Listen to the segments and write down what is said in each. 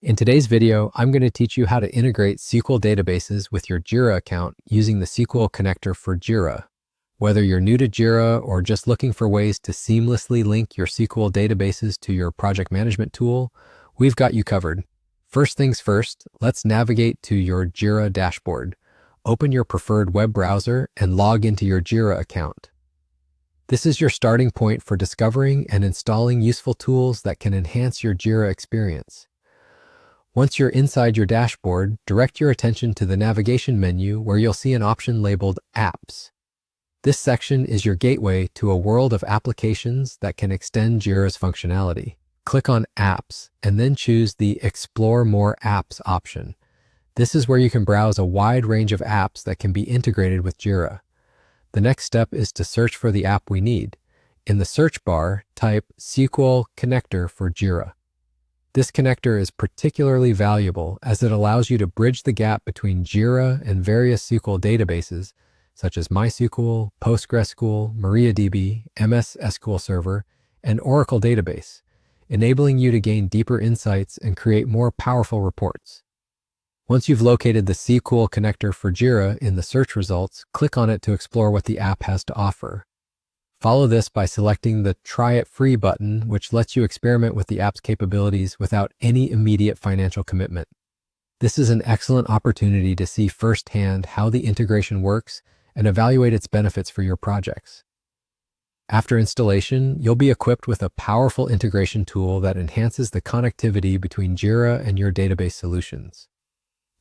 In today's video, I'm going to teach you how to integrate SQL databases with your Jira account using the SQL connector for Jira. Whether you're new to Jira or just looking for ways to seamlessly link your SQL databases to your project management tool, we've got you covered. First things first, let's navigate to your Jira dashboard. Open your preferred web browser and log into your Jira account. This is your starting point for discovering and installing useful tools that can enhance your Jira experience. Once you're inside your dashboard, direct your attention to the navigation menu where you'll see an option labeled Apps. This section is your gateway to a world of applications that can extend Jira's functionality. Click on Apps and then choose the Explore More Apps option. This is where you can browse a wide range of apps that can be integrated with Jira. The next step is to search for the app we need. In the search bar, type SQL connector for Jira. This connector is particularly valuable as it allows you to bridge the gap between Jira and various SQL databases such as MySQL, PostgreSQL, MariaDB, MS SQL Server, and Oracle Database, enabling you to gain deeper insights and create more powerful reports. Once you've located the SQL connector for Jira in the search results, click on it to explore what the app has to offer. Follow this by selecting the Try It Free button, which lets you experiment with the app's capabilities without any immediate financial commitment. This is an excellent opportunity to see firsthand how the integration works and evaluate its benefits for your projects. After installation, you'll be equipped with a powerful integration tool that enhances the connectivity between Jira and your database solutions.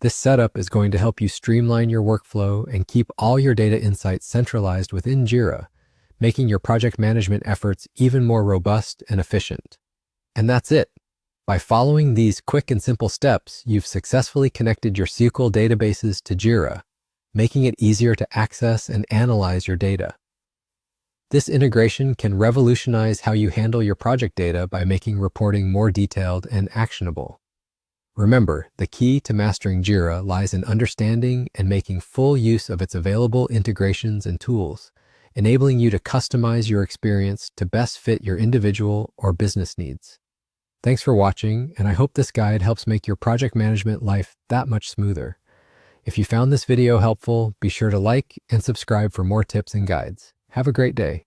This setup is going to help you streamline your workflow and keep all your data insights centralized within Jira, making your project management efforts even more robust and efficient. And that's it. By following these quick and simple steps, you've successfully connected your SQL databases to Jira, making it easier to access and analyze your data. This integration can revolutionize how you handle your project data by making reporting more detailed and actionable. Remember, the key to mastering Jira lies in understanding and making full use of its available integrations and tools, enabling you to customize your experience to best fit your individual or business needs. Thanks for watching, and I hope this guide helps make your project management life that much smoother. If you found this video helpful, be sure to like and subscribe for more tips and guides. Have a great day.